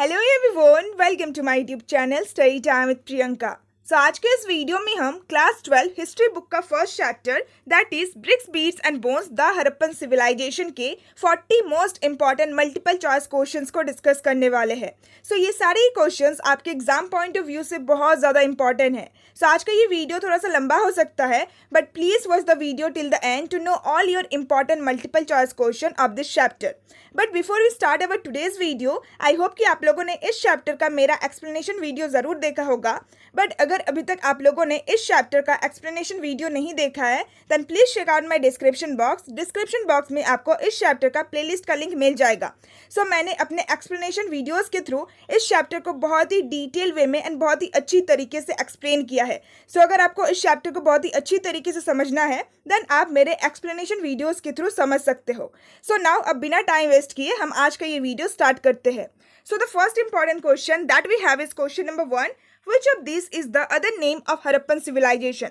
Hello everyone, welcome to my YouTube channel study time with Priyanka. आज के इस वीडियो में हम क्लास 12 हिस्ट्री बुक का first chapter that is bricks beads and bones the Harappan civilisation के 40 most important multiple choice questions को discuss करने वाले हैं। ये सारे ही क्वेश्चंस आपके एग्जाम पॉइंट ऑफ व्यू से बहुत ज़्यादा इंपॉर्टेंट है। आज का ये वीडियो थोड़ा सा लंबा हो सकता है, but please watch the video till the end to know all your important multiple choice question of this chapter. But before we start our today's video, I hope कि आप लोगों ने इस चैप्टर का मेरा एक्सप्लेनेशन वीडियो ज़रूर देखा होगा। बट अगर अभी तक आप लोगों ने इस चैप्टर का एक्सप्लेनेशन वीडियो नहीं देखा है, then please check out my description box में आपको इस चैप्टर का प्लेलिस्ट का लिंक मिल जाएगा। मैंने अपने एक्सप्लेनेशन वीडियोस के थ्रू इस चैप्टर को बहुत ही डिटेल वे में एंड बहुत ही अच्छी तरीके से एक्सप्लेन किया है। अगर आपको इस चैप्टर को बहुत ही अच्छी तरीके से समझना है, देन आप मेरे एक्सप्लेनेशन वीडियोस के थ्रू समझ सकते हो। नाउ अब बिना टाइम वेस्ट किए हम आज का ये वीडियो स्टार्ट करते हैं। The first important question that we have is question number 1, Which of these is the other name of Harappan civilization?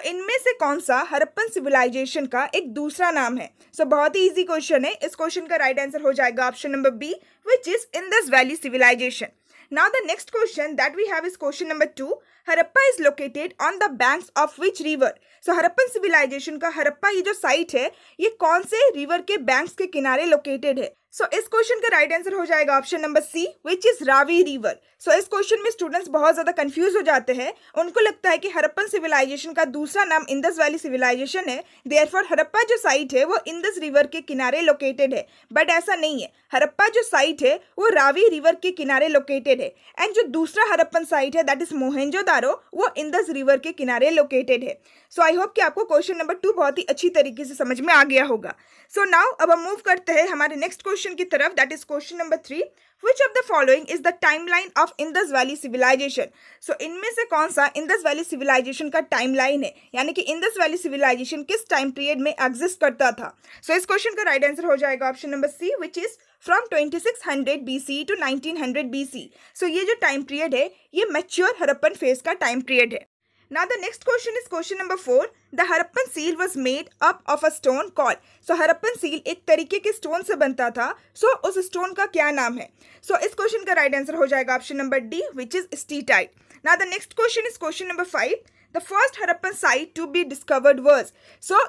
इनमें से कौन सा हड़प्पन सिविलाइजेशन का एक दूसरा नाम है? बहुत ही इजी क्वेश्चन है। इस क्वेश्चन का राइट आंसर हो जाएगा option number B, which is Indus valley civilisation. Now the next question that we have is question number 2. Harappa is located on the banks of which river? Harappan civilisation का हड़प्पा ये जो site है, ये कौन से रिवर के बैंक्स के किनारे लोकेटेड है? इस क्वेश्चन का राइट आंसर हो जाएगा option number C, which is Ravi river. इस क्वेश्चन में स्टूडेंट्स बहुत ज्यादा कंफ्यूज हो जाते हैं। उनको लगता है कि हड़प्पन सिविलाइजेशन का दूसरा नाम इंडस वैली सिविलाइजेशन है, देयरफॉर हड़प्पा जो साइट है वो इंडस रिवर के किनारे लोकेटेड है। बट ऐसा नहीं है। हड़प्पा जो साइट है वो रावी रिवर के किनारे लोकेटेड है, एंड जो दूसरा हड़प्पन साइट है दैट इज मोहेंजोदारो, वो इंडस रिवर के किनारे लोकेटेड है। आई होप कि आपको क्वेश्चन नंबर 2 बहुत ही अच्छी तरीके से समझ में आ गया होगा। नाउ अब हम मूव करते हैं हमारे नेक्स्ट क्वेश्चन की तरफ, that is question number 3. Which of the following is the timeline of Indus Valley Civilization? इनमें से कौन सा इंडस वैली सिविलाइजेशन का टाइमलाइन है, यानी कि इंडस वैली सिविलाइजेशन किस टाइम पीरियड में एग्जिस्ट करता था? इस क्वेश्चन का राइट आंसर हो जाएगा option number C, which is from 2600 BC to 1900 BC। ये जो टाइम पीरियड है ये मैच्योर हड़प्पन फेज का टाइम पीरियड है। Now the next question is question number 4. The Harappan seal was made up of a stone called. Harappan seal एक तरीके के stone से बनता था। उस स्टोन का क्या नाम है? इस क्वेश्चन का राइट आंसर हो जाएगा option number D, which is steatite. Now the next question is question number 5. The first Harappan site to be discovered was.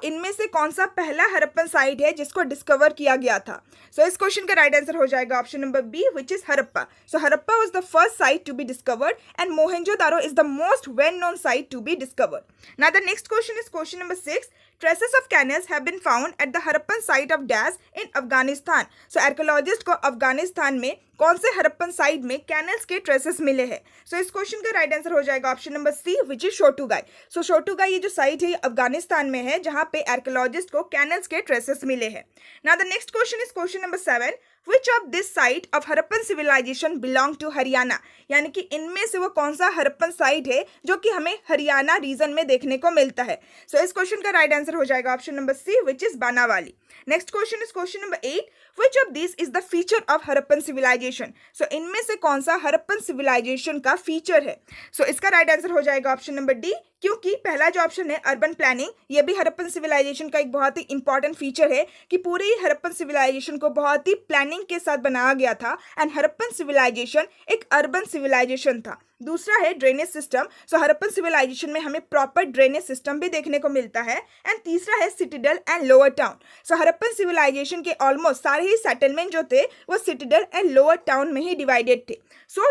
इनमें से कौन सा पहला हड़प्पन साइट है जिसको डिस्कवर किया गया था? इस क्वेश्चन का राइट आंसर हो जाएगा option number B, which is Harappa. Harappa was the first site to be discovered and Mohenjo-daro is the most well-known site to be discovered. Now the next question is question number 6. Traces of canals have been found at the Harappan site of Dash in Afghanistan. Archaeologist को अफगानिस्तान में कौन से Harappan site में canals के traces मिले हैं? इस question का राइट आंसर हो जाएगा option number C, which is शोटुगाई। शोटुगाई ये जो साइट है अफगानिस्तान में है, जहां पे आर्कियोलॉजिस्ट को कैनल्स के ट्रेसेस मिले हैं। Now the next question is question number 7. Which of this site of Harappan civilization belong to Haryana? यानी कि इनमें से वो कौन सा हड़प्पन साइट है जो कि हमें हरियाणा रीजन में देखने को मिलता है? इस क्वेश्चन का राइट आंसर हो जाएगा option number C, which is Banawali. Next question is question number 8. Which of these is the feature of Harappan civilization? इनमें से कौन सा हड़प्पन सिविलाइजेशन का फीचर है? इसका राइट आंसर हो जाएगा ऑप्शन नंबर डी, क्योंकि पहला जो ऑप्शन है अर्बन प्लानिंग, ये भी हड़प्पन सिविलाइजेशन का एक बहुत ही इंपॉर्टेंट फीचर है कि पूरे ही हड़प्पन सिविलाइजेशन को बहुत ही प्लानिंग के साथ बनाया गया था, एंड हड़प्पन सिविलाइजेशन एक अर्बन सिविलाइजेशन था। दूसरा है ड्रेनेज सिस्टम। हड़प्पन सिविलाइजेशन में हमें प्रॉपर ड्रेनेज सिस्टम भी देखने को मिलता है, एंड तीसरा है citadel and lower town. Harappan civilisation के ऑलमोस्ट सारे ही सेटलमेंट जो थे वो सिटिडल एंड लोअर टाउन में ही डिवाइडेड थे।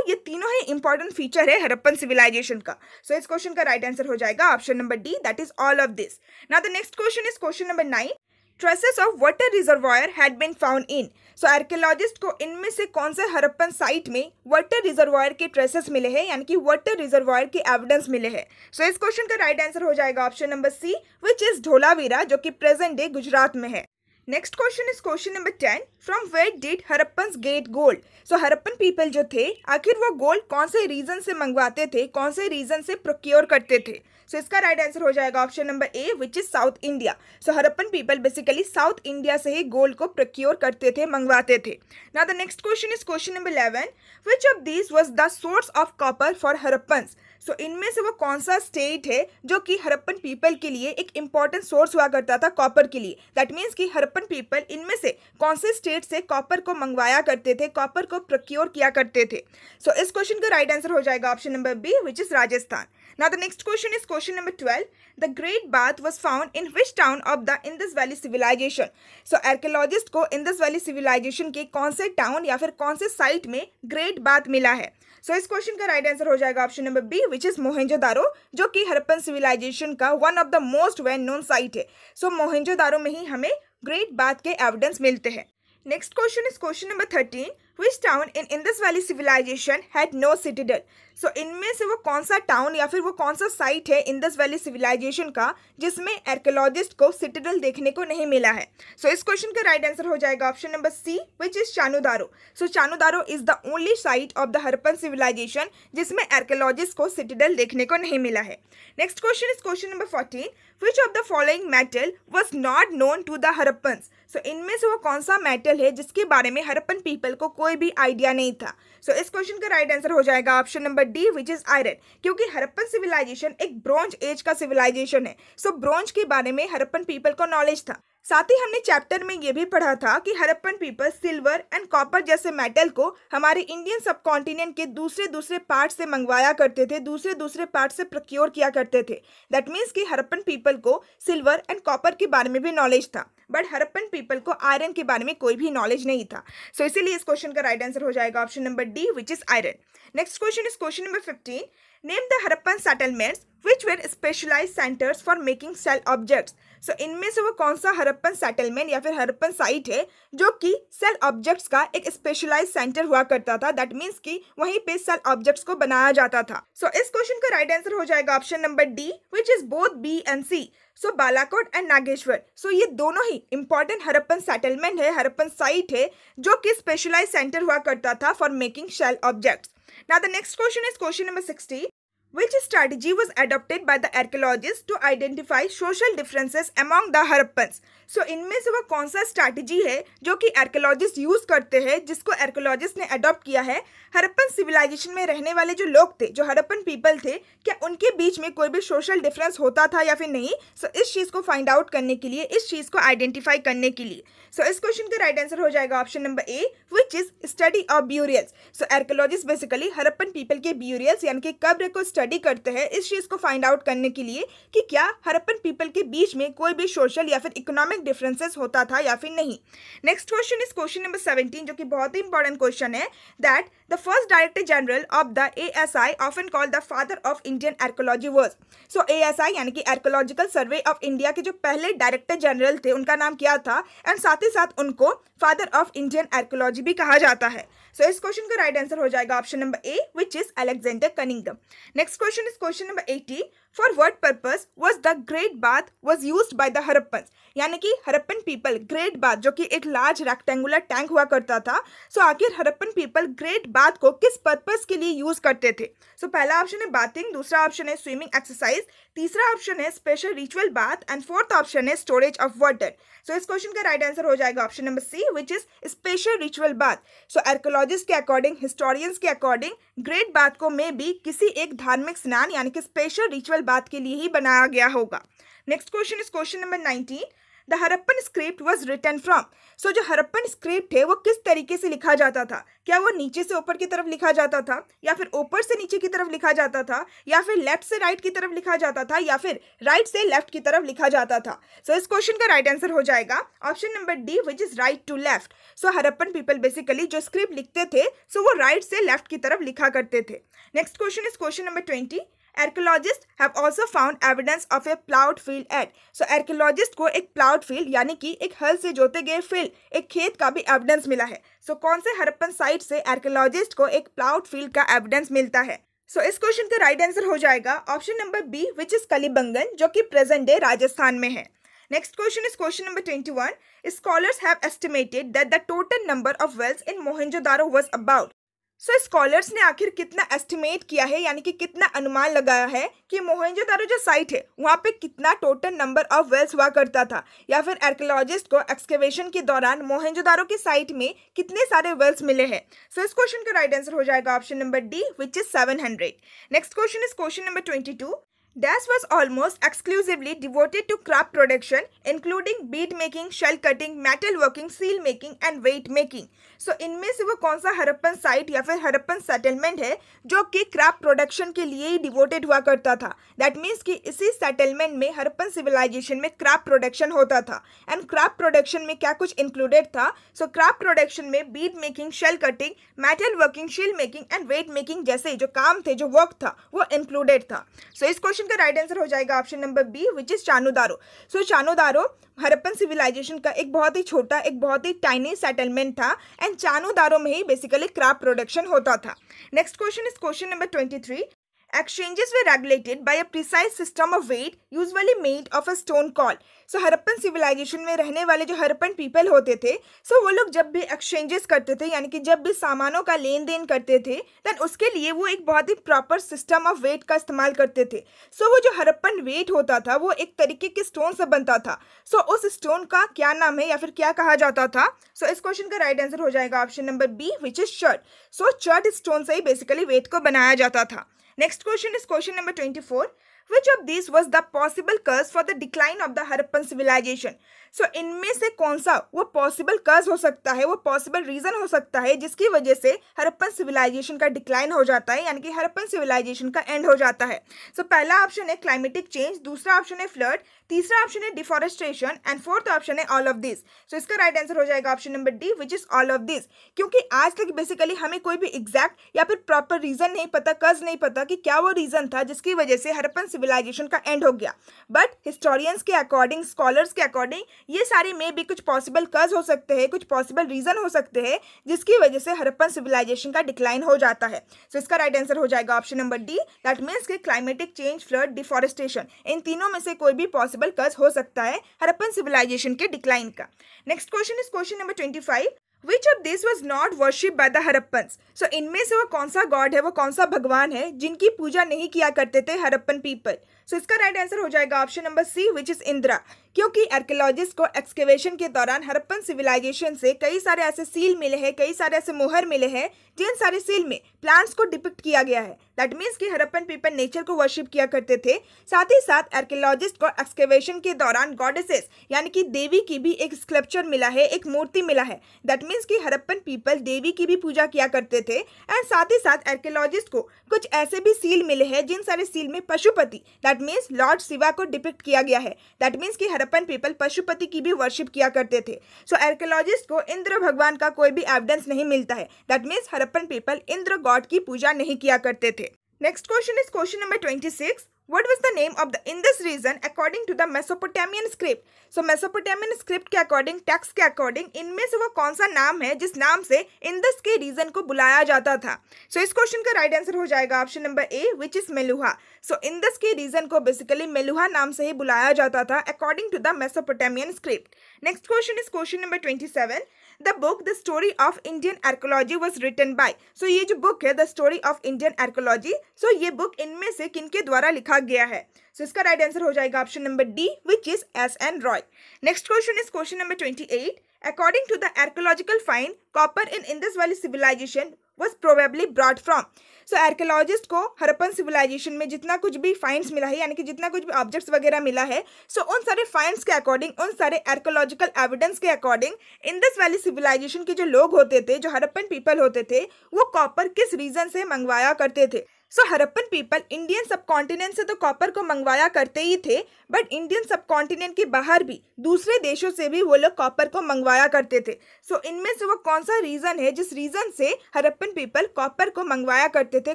ये तीनों ही इंपॉर्टेंट फीचर है हड़प्पन सिविलाइजेशन का। इस क्वेश्चन का राइट आंसर हो जाएगा option number D, that is all of this. Now the next question is question number 9. Traces of water reservoir had been found in. Archaeologist को इनमें से कौन से हड़प्पन साइट में वाटर रिजर्वायर के ट्रेसेस मिले हैं, यानी कि वाटर रिजर्वायर के एविडेंस मिले हैं? इस क्वेश्चन का राइट आंसर हो जाएगा option number C, which is Dholavira, जो कि प्रेजेंट डे गुजरात में है। Next question is question number 10. From where did Harappan get gold? Harappan people जो थे आखिर वो गोल्ड कौन से रीजन से मंगवाते थे, कौन से रीजन से प्रोक्योर करते थे? इसका राइट आंसर हो जाएगा option number A, which is south India. Harappan people basically south India से ही गोल्ड को प्रोक्योर करते थे, मंगवाते थे। Now the next question is question number 11. Which of these was the source of copper for Harappans? So इनमें से वो कौन सा स्टेट है जो कि हड़प्पन पीपल के लिए एक इंपॉर्टेंट सोर्स हुआ करता था कॉपर के लिए। दैट मीन्स कि हड़प्पन पीपल इनमें से कौन से स्टेट से कॉपर को मंगवाया करते थे, कॉपर को प्रोक्योर किया करते थे। सो इस क्वेश्चन का राइट आंसर हो जाएगा option number B, which is Rajasthan. Now the next question is question number 12। The great bath was found in which town of the Indus valley civilisation. So archaeologist को Indus valley civilisation के कौन से town या फिर कौन से site में great bath मिला है। सो इस क्वेश्चन का राइट आंसर हो जाएगा option number B, which is Mohenjodaro, जो कि हड़प्पन सिविलाइजेशन का one of the most well known site है। सो मोहेंजोदारो में ही हमें ग्रेट बाथ के एविडेंस मिलते हैं। Next question is question number 13। Which town in Indus Valley Civilization had no citadel? सो इनमें से वो कौन सा टाउन या फिर वो कौन सा साइट है इंडस वैली सिविलाइजेशन का जिसमें आर्कियोलॉजिस्ट को सिटाडेल देखने को नहीं मिला है। सो इस क्वेश्चन का राइट आंसर हो जाएगा option number C, which is Chanhudaro. So Chanhudaro is the only site of the Harappan civilization जिसमें आर्कियोलॉजिस्ट को सिटाडेल देखने को नहीं मिला है। Next question is question number 14। Which of the following metal was not known to the Harappans. So इनमें से वो कौन सा मेटल है जिसके बारे में हड़प्पन पीपल को कोई भी आइडिया नहीं था। सो इस क्वेश्चन का राइट आंसर हो जाएगा option number D, which is iron, क्योंकि हड़प्पन सिविलाइजेशन एक ब्रॉन्ज एज का सिविलाइजेशन है। सो ब्रॉन्ज के बारे में हड़प्पन पीपल को नॉलेज था। साथ ही हमने चैप्टर में ये भी पढ़ा था कि Harappan people silver and copper जैसे मेटल को हमारे इंडियन सब कॉन्टिनेंट के दूसरे पार्ट से मंगवाया करते थे, दूसरे पार्ट से प्रोक्योर किया करते थे। दैट मीन्स कि हड़प्पन पीपल को सिल्वर एंड कॉपर के बारे में भी नॉलेज था, बट हड़प्पन पीपल को आयरन के बारे में कोई भी नॉलेज नहीं था। सो इसीलिए इस क्वेश्चन का राइट आंसर हो जाएगा option number D, which is iron. Next question is question number 15। Name the Harappan settlements which were specialized centers for making shell objects। सो इनमें से वो कौन सा हड़प्पन सेटलमेंट या फिर हड़प्पन साइट है जो कि सेल ऑब्जेक्ट्स का एक स्पेशलाइज सेंटर हुआ करता था। दैट मीन्स कि वहीं पे सेल ऑब्जेक्ट्स को बनाया जाता था। सो इस क्वेश्चन का राइट आंसर हो जाएगा option number D, which is both B and C. So Balakot and Nageshwar, so ये दोनों ही इंपॉर्टेंट हड़प्पन सेटलमेंट है, हड़प्पन साइट है जो कि स्पेशलाइज सेंटर हुआ करता था for making shell objects. Now the next question is question number 60। Which strategy was adopted by the archaeologists to identify social differences among the Harappans? सो इनमें से वो कौन सा स्ट्रैटेजी है जो कि आर्कियोलॉजिस्ट यूज करते हैं, जिसको आर्कियोलॉजिस्ट ने अडॉप्ट किया है हड़प्पन सिविलाइजेशन में रहने वाले जो लोग थे, जो हड़प्पन पीपल थे, क्या उनके बीच में कोई भी सोशल डिफरेंस होता था या फिर नहीं। सो इस चीज़ को फाइंड आउट करने के लिए, इस चीज़ को आइडेंटिफाई करने के लिए, सो इस क्वेश्चन का राइट आंसर हो जाएगा option number A, which is study of burials. So archaeologist basically Harappan people के ब्यूरियल्स यानी कि कब्र को स्टडी करते हैं इस चीज़ को फाइंड आउट करने के लिए कि क्या हड़प्पन पीपल के बीच में कोई भी सोशल या फिर इकोनॉमिक डिफरेंसेस होता था या फिर नहीं। Next question is question number 17, जो कि बहुत ही इंपॉर्टेंट क्वेश्चन है, that the first director general of the ASI often called the father of Indian archaeology was. So ASI यानी कि आर्कियोलॉजिकल सर्वे ऑफ इंडिया के जो पहले डायरेक्टर जनरल थे उनका नाम क्या था, एंड साथ ही साथ उनको फादर ऑफ इंडियन आर्कियोलॉजी भी कहा जाता है। सो इस क्वेश्चन का राइट आंसर हो जाएगा option number A, which is Alexander Cunningham. Next question is question number 80। For what purpose was the great bath was used by the Harappans. यानी कि हड़प्पन पीपल ग्रेट बाथ, जो कि एक लार्ज रेक्टेंगुलर टैंक हुआ करता था, सो आखिर हड़प्पन पीपल ग्रेट बाथ को किस पर्पस के लिए यूज करते थे। सो पहला ऑप्शन है बाथिंग, दूसरा ऑप्शन है स्विमिंग एक्सरसाइज, तीसरा ऑप्शन है special ritual bath, and fourth option है स्टोरेज ऑफ वाटर। सो इस क्वेश्चन का राइट आंसर हो जाएगा option number C, which is special ritual bath. So archaeologist के अकॉर्डिंग, हिस्टोरियंस के अकॉर्डिंग, ग्रेट बाथ को मे बी किसी एक धार्मिक स्नान यानी कि स्पेशल रिचुअल बाथ के लिए ही बनाया गया होगा। Next question is question number 19। The Harappan script was written from. So जो हड़प्पन स्क्रिप्ट है वो किस तरीके से लिखा जाता था, क्या वो नीचे से ऊपर की तरफ लिखा जाता था, या फिर ऊपर से नीचे की तरफ लिखा जाता था, या फिर लेफ्ट से राइट की तरफ लिखा जाता था, या फिर राइट से लेफ्ट की तरफ लिखा जाता था। सो इस क्वेश्चन का राइट आंसर हो जाएगा option number D, which is right to left. So Harappan people basically जो स्क्रिप्ट लिखते थे, सो वो राइट से लेफ्ट की तरफ लिखा करते थे। Next question is question number 20। Archaeologists have also found evidence of a plowed field at। So archaeologist को एक plowed field यानी कि एक हल से जोते गए फील्ड, एक खेत का भी एविडेंस मिला है। सो कौन से हड़प्पन साइट से आर्कियोलॉजिस्ट को एक प्लाउड फील्ड का एविडेंस मिलता है। सो इस क्वेश्चन का राइट आंसर हो जाएगा option number B, which is Kalibangan, जो कि प्रेजेंट डे राजस्थान में है। Next question is question number 21। Scholars have estimated that the total number of wells in Mohenjo-daro was about। So scholars ने आखिर कितना एस्टिमेट किया है, यानी कि कितना अनुमान लगाया है कि मोहनजोदारो जो साइट है वहाँ पे कितना टोटल नंबर ऑफ वेल्स हुआ करता था, या फिर आर्कियोलॉजिस्ट को एक्सकेवेशन के दौरान मोहनजोदारो की साइट में कितने सारे वेल्स मिले हैं। सो इस क्वेश्चन का राइट आंसर हो जाएगा option number D, which is 700। Next question is question number 22। Dash was almost exclusively devoted to craft production, including bead making, shell cutting, metal working, seal making and weight making. So इनमें से वो कौन सा Harappan site या फिर Harappan settlement है जो कि क्राफ्ट प्रोडक्शन के लिए ही डिवोटेड हुआ करता था। दैट मीन्स कि इसी सेटलमेंट में हड़प्पन सिविलाइजेशन में क्राफ्ट प्रोडक्शन होता था। एंड क्राफ्ट प्रोडक्शन में क्या कुछ इंक्लूडेड था? सो क्राफ्ट प्रोडक्शन में bead making, shell cutting, metal working, seal making and weight making जैसे जो काम थे, जो वर्क था, वो इंक्लूडेड था। सो इस क्वेश्चन का राइट आंसर हो जाएगा option number B, which is Chanhudaro. So Chanhudaro Harappan civilisation का एक बहुत ही छोटा, एक बहुत ही टाइनी सेटलमेंट था एंड चानुदारो में ही बेसिकली क्राफ्ट प्रोडक्शन होता था। Next question is question number 23। Exchanges were regulated by a precise system of weight, usually made of a stone called. So Harappan civilisation में रहने वाले जो हड़प्पन पीपल होते थे, सो वो लोग जब भी एक्सचेंजेस करते थे, यानी कि जब भी सामानों का लेन देन करते थे, देन उसके लिए वो एक बहुत ही प्रॉपर सिस्टम ऑफ वेट का इस्तेमाल करते थे। सो वो जो हड़प्पन वेट होता था वो एक तरीके के स्टोन से बनता था। सो उस स्टोन का क्या नाम है या फिर क्या कहा जाता था? सो इस क्वेश्चन का राइट आंसर हो जाएगा option number B, which is chert. So chert stone से ही बेसिकली वेट को बनाया जाता था। Next question is question number 24. Which of these was the possible cause for the decline of the Harappan civilization? So इनमें से कौन सा वो पॉसिबल कज हो सकता है, वो पॉसिबल रीजन हो सकता है जिसकी वजह से हड़प्पन सिविलाइजेशन का डिक्लाइन हो जाता है, यानी कि हड़प्पन सिविलाइजेशन का एंड हो जाता है। सो पहला ऑप्शन है क्लाइमेटिक चेंज, दूसरा ऑप्शन है फ्लड, तीसरा ऑप्शन है डिफॉरेस्टेशन एंड फोर्थ ऑप्शन है ऑल ऑफ दिस। सो इसका राइट आंसर हो जाएगा option number D, which is all of this. क्योंकि आज तक बेसिकली हमें कोई भी एग्जैक्ट या फिर प्रॉपर रीजन नहीं पता, कज नहीं पता कि क्या वो रीजन था जिसकी वजह से हड़प्पन सिविलाइजेशन का एंड हो गया। बट हिस्टोरियंस के अकॉर्डिंग, स्कॉलर्स के अकॉर्डिंग ये सारे में भी कुछ पॉसिबल कज हो सकते हैं, कुछ पॉसिबल रीजन हो सकते हैं जिसकी वजह से हड़प्पन सिविलाइजेशन का डिक्लाइन हो जाता है। सो इसका राइट आंसर हो जाएगा option number D, that means कि क्लाइमेटिक चेंज, फ्लड, डिफॉरेस्टेशन, इन तीनों में से कोई भी पॉसिबल कज हो सकता है हड़प्पन सिविलाइजेशन के डिक्लाइन का। Next question is question number 25। Which of this was not worshipped by the Harappans? So इनमें से वो कौन सा गॉड है, वो कौन सा भगवान है जिनकी पूजा नहीं किया करते थे हड़प्पन पीपल? सो इसका राइट आंसर हो जाएगा option number C, which is Indra. क्योंकि आर्कियोलॉजिस्ट को एक्सकेवेशन के दौरान हड़प्पन सिविलाइजेशन से कई सारे ऐसे सील मिले हैं, कई सारे ऐसे मोहर मिले हैं जिन सारे सील में प्लांट्स को डिपिक्ट किया गया है। दैट मीन्स कि हड़प्पन पीपल नेचर को वर्शिप किया करते थे। साथ ही साथ आर्कियोलॉजिस्ट को एक्सकेवेशन के दौरान गॉडेसेस यानी कि देवी की भी एक स्कल्पचर मिला है, एक मूर्ति मिला है। दैट मीन्स कि हड़प्पन पीपल देवी की भी पूजा किया करते थे। एंड साथ ही साथ आर्कियोलॉजिस्ट को कुछ ऐसे भी सील मिले हैं जिन सारे सील में Pashupati, that means Lord Shiva को डिपिक्ट किया गया है। दैट मीन्स कि हड़प्पन पीपल पशुपति की भी वर्शिप किया करते थे। सो आर्कियोलॉजिस्ट को इंद्र भगवान का कोई भी एविडेंस नहीं मिलता है। That means Harappan people Indra God की पूजा नहीं किया करते थे। Next question is question number 26। What was the name of the Indus region according to the Mesopotamian script? So Mesopotamian script के अकॉर्डिंग, टेक्स्ट के अकॉर्डिंग इनमें से वो कौन सा नाम है जिस नाम से इंदस के रीजन को बुलाया जाता था? सो इस क्वेश्चन का राइट आंसर हो जाएगा option number A, which is Meluhha. So Indus के रीजन को बेसिकली मेलुहा नाम से ही बुलाया जाता था according to the Mesopotamian script. Next question is question number 27। The book the story of Indian archaeology was written by. So ये जो बुक है the story of Indian archaeology, so ये बुक इनमें से किनके द्वारा लिखा गया है? सो इसका राइट आंसर हो जाएगा option number D, which is SN. Roy. Next question is question number 28। According to the archaeological find, copper in Indus Valley civilization was probably brought from. So archaeologist को हड़प्पन सिविलाइजेशन में जितना कुछ भी फाइंड्स मिला है, यानी कि जितना कुछ भी ऑब्जेक्ट्स वगैरह मिला है, सो उन सारे फाइंड्स के अकॉर्डिंग, उन सारे आर्कियोलॉजिकल एविडेंस के अकॉर्डिंग इंडस वैली सिविलाइजेशन के जो लोग होते थे, जो हड़प्पन पीपल होते थे, वो कॉपर किस रीजन से मंगवाया करते थे? सो हड़प्पन पीपल इंडियन सब कॉन्टिनेंट से तो कॉपर को मंगवाया करते ही थे, बट इंडियन सब कॉन्टिनेंट के बाहर भी दूसरे देशों से भी वो लोग कॉपर को मंगवाया करते थे। सो इनमें से वो कौन सा रीजन है जिस रीजन से हड़प्पन पीपल कॉपर को मंगवाया करते थे,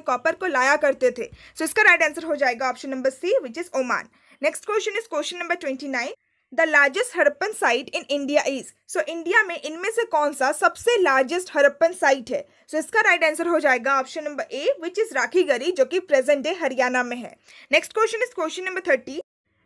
कॉपर को लाया करते थे? सो इसका राइट आंसर हो जाएगा option number C, which is Oman. Next question is question number 29। The largest Harappan site in India is. So India में इनमें से कौन सा सबसे लार्जेस्ट हड़प्पन साइट है? सो इसका राइट आंसर हो जाएगा option number A, which is Rakhigarhi, जो कि प्रेजेंट डे हरियाणा में है। Next question is question number 30।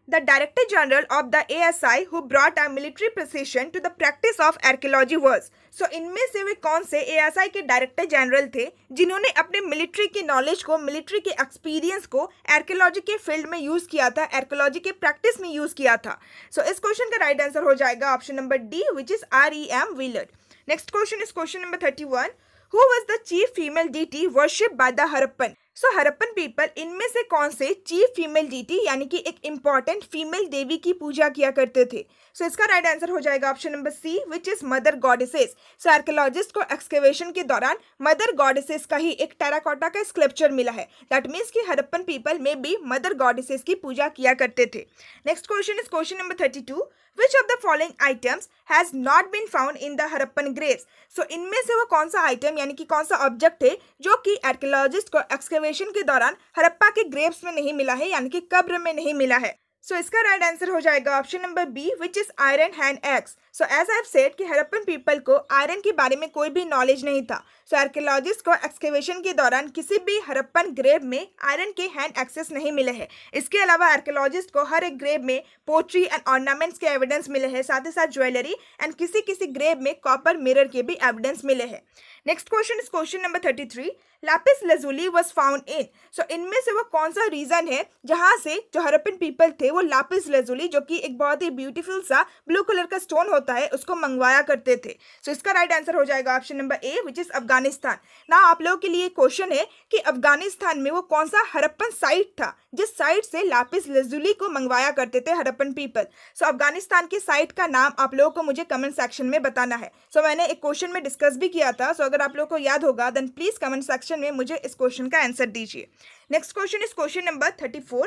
the Director General of the ASI who brought a military precision to the practice of archaeology was. So इनमें से वे कौन से ASI के director general थे जिन्होंने अपने मिलिट्री की नॉलेज को, मिलिट्री के एक्सपीरियंस को आर्कियोलॉजी के फील्ड में यूज किया था, आर्कियोलॉजी के प्रैक्टिस में यूज किया था. सो इस क्वेश्चन का राइट आंसर हो जाएगा option number D, which is R.E.M. Willard. Next question is question number 31. Who was the chief female deity worshipped by the Harappan? So Harappan people इनमें से कौन से चीफ फीमेल डीटी यानी कि एक इंपॉर्टेंट फीमेल देवी की पूजा किया करते थे? सो इसका राइट आंसर हो जाएगा option number C, which is mother goddesses. So archaeologist को एक्सकेवेशन के दौरान मदर गॉडेसेस का ही एक टेराकोटा का स्कल्पचर मिला है. दैट मीन्स कि हरप्पन पीपल में भी मदर गॉडेसेस की पूजा किया करते थे. Next question is question number 32. Which of the following items has not been found in the Harappan graves? सो इनमें से वो कौन सा आइटम यानी कि कौन सा ऑब्जेक्ट है जो कि आर्कियोलॉजिस्ट को एक्सकेवेशन के दौरान हड़प्पा के ग्रेव्स में नहीं मिला है, यानी कि कब्र में नहीं मिला है? सो इसका राइट आंसर हो जाएगा option number B, which is iron hand axe. So as I have said कि हड़प्पन पीपल को आयरन के बारे में कोई भी नॉलेज नहीं था. सो आर्कियोलॉजिस्ट को एक्सकेवेशन के दौरान किसी भी हड़प्पन ग्रेव में आयरन के हैंड एक्सेस नहीं मिले हैं. इसके अलावा आर्कियोलॉजिस्ट को हर एक ग्रेव में पोट्री एंड ऑर्नामेंट्स के एविडेंस मिले हैं, साथ ही साथ ज्वेलरी एंड किसी किसी ग्रेव में कॉपर मिरर के भी एविडेंस मिले हैं. Next question is question number 33. Lapis lazuli was found in. So इनमें से वो कौन सा रीजन है जहां से जो हड़प्पन पीपल थे वो लापिस लजुली, जो कि एक बहुत ही ब्यूटीफुल सा ब्लू कलर का स्टोन होता है, उसको मंगवाया करते थे? सो इसका राइट आंसर हो जाएगा option number A, which is Afghanistan. ना आप लोगों के लिए क्वेश्चन है कि अफगानिस्तान में वो कौन सा हड़प्पन साइट था जिस साइट से लापिस लजुली को मंगवाया करते थे हड़प्पन पीपल? सो अफगानिस्तान की साइट का नाम आप लोगों को मुझे कमेंट सेक्शन में बताना है. सो मैंने एक क्वेश्चन में डिस्कस भी किया था. सो अगर आप लोगों को याद होगा देन प्लीज कमेंट सेक्शन में मुझे इस क्वेश्चन का आंसर दीजिए. Next question is question number 34.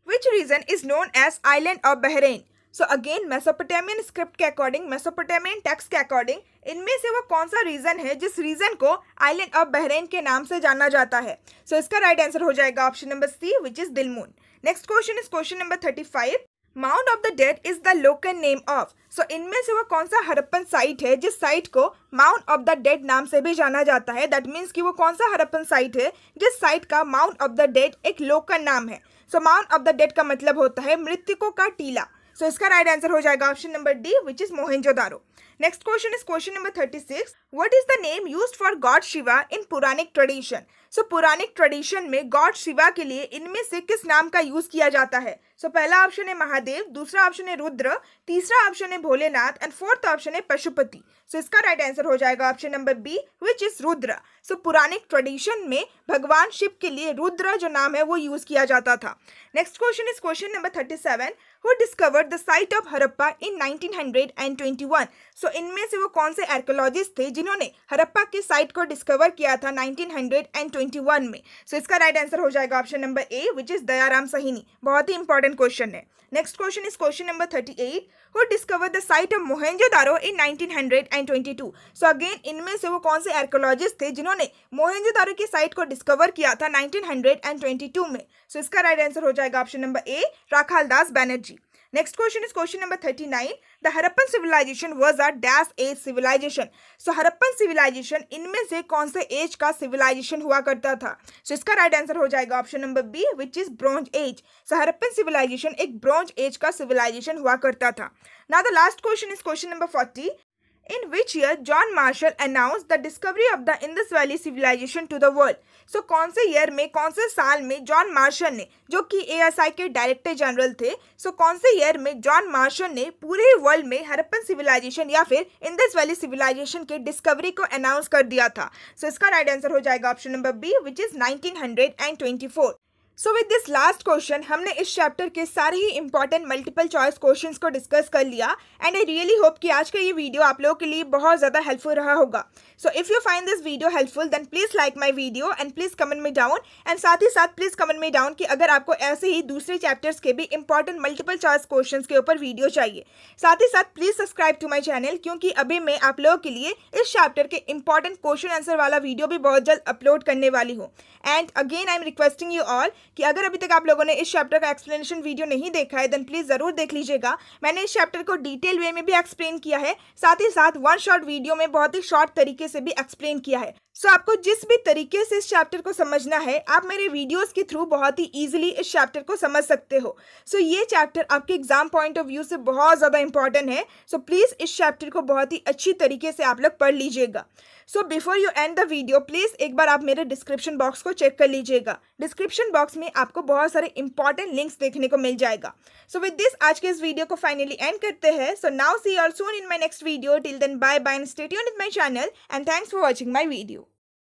Which region is known as island of Bahrain? So again Mesopotamian script के अकॉर्डिंग, मेसोपोटामियन टेक्स्ट के अकॉर्डिंग इनमें से वो कौन सा रीजन है जिस रीजन को आइलैंड ऑफ बहरीन के नाम से जाना जाता है? सो इसका राइट आंसर हो जाएगा option number C, which is Dilmun. Next question is question number 35. Mound of the dead is the local name of. So इनमें से वो कौन सा हड़प्पन साइट है जिस साइट को माउंट ऑफ द डेड नाम से भी जाना जाता है? दैट मीन्स कि वो कौन सा हड़प्पन साइट है जिस साइट का माउंट ऑफ द डेड एक लोकल नाम है? सो माउंट ऑफ द डेड का मतलब होता है मृतकों का टीला. सो इसका राइट आंसर हो जाएगा option number D, which is Mohenjo-daro. Next question is question number 36. What is the name used for God Shiva in Puranik tradition? So Puranic tradition में गॉड शिवा के लिए इनमें से किस नाम का यूज किया जाता है? सो पहला ऑप्शन है महादेव, दूसरा ऑप्शन है रुद्र, तीसरा ऑप्शन है भोलेनाथ एंड फोर्थ ऑप्शन है पशुपति. सो इसका राइट आंसर हो जाएगा option number B, which is Rudra. So Puranic tradition में भगवान शिव के लिए रुद्र जो नाम है वो यूज किया जाता था. Next question is question number 37. Who discovered the site of Harappa in 1921? So इनमें से वो कौन से आर्कियोलॉजिस्ट थे जिन्होंने हड़प्पा के साइट को डिस्कवर किया था 1921 में? सो इसका राइट आंसर हो जाएगा option number A, which is Dayaram Sahni. बहुत ही इंपॉर्टेंट क्वेश्चन है. Next question is question number 38. Who discovered the site of Mohenjo-daro in 1922? So again इनमें से वो कौन से आर्कियोलॉजिस्ट थे जिन्होंने मोहेंजोदारो की साइट को डिस्कवर किया था 1922 में? सो इसका राइट आंसर हो जाएगा option number A, Rakhaldas Banerjee. Next question is question number 39. The Harappan civilisation was a dash age civilisation. So Harappan civilisation इनमें से कौन से एज का सिविलाइजेशन हुआ करता था? सो इसका राइट आंसर हो जाएगा option number B, which is bronze age. So Harappan civilisation एक ब्रॉन्ज एज का सिविलाइजेशन हुआ करता था. Now the last question is question number 40. In which year John Marshall announced the discovery of the Indus Valley civilization to the world? सो कौन से year में, कौन से साल में जॉन मार्शल ने, जो कि ASI के डायरेक्टर जनरल थे, सो कौन से ईयर में जॉन मार्शल ने पूरे वर्ल्ड में हड़प्पन सिविलाइजेशन या फिर इंडस वैली सिविलाइजेशन के डिस्कवरी को अनाउंस कर दिया था? सो इसका राइट आंसर हो जाएगा option number B, which is 1924. So with this last question हमने इस चैप्टर के सारे ही इंपॉर्टेंट मल्टीपल चॉइस क्वेश्चंस को डिस्कस कर लिया एंड आई रियली होप कि आज का ये वीडियो आप लोगों के लिए बहुत ज़्यादा हेल्पफुल रहा होगा. So if you find this video helpful then please like my video and please comment me down and साथ ही साथ प्लीज़ कमेंट मी डाउन कि अगर आपको ऐसे ही दूसरे चैप्टर्स के भी इंपॉर्टेंट मल्टीपल चॉइस क्वेश्चन के ऊपर वीडियो चाहिए. साथ ही साथ please subscribe to my channel, क्योंकि अभी मैं आप लोगों के लिए इस चैप्टर के इंपॉर्टेंट क्वेश्चन आंसर वाला वीडियो भी बहुत जल्द अपलोड करने वाली हूँ. And again I am requesting you all कि अगर अभी तक आप लोगों ने इस चैप्टर का एक्सप्लेनेशन वीडियो नहीं देखा है देन प्लीज जरूर देख लीजिएगा. मैंने इस चैप्टर को डिटेल वे में भी एक्सप्लेन किया है, साथ ही साथ वन शॉट वीडियो में बहुत ही शॉर्ट तरीके से भी एक्सप्लेन किया है. सो आपको जिस भी तरीके से इस चैप्टर को समझना है, आप मेरे वीडियोस के थ्रू बहुत ही इजीली इस चैप्टर को समझ सकते हो। सो ये चैप्टर आपके एग्जाम पॉइंट ऑफ व्यू से बहुत ज़्यादा इंपॉर्टेंट है। सो प्लीज़ इस चैप्टर को बहुत ही अच्छी तरीके से आप लोग पढ़ लीजिएगा। So before you and the video, please एक बार आप मेरे डिस्क्रिप्शन बॉक्स को चेक कर लीजिएगा। डिस्क्रिप्शन बॉक्स में आपको बहुत सारे इंपॉर्टेंट लिंक्स देखने को मिल जाएगा। सो विद दिस आज के इस वीडियो को फाइनली एंड करते हैं। So now see you all soon in my next video. Till then bye bye and stay tuned with my channel and thanks for watching my video.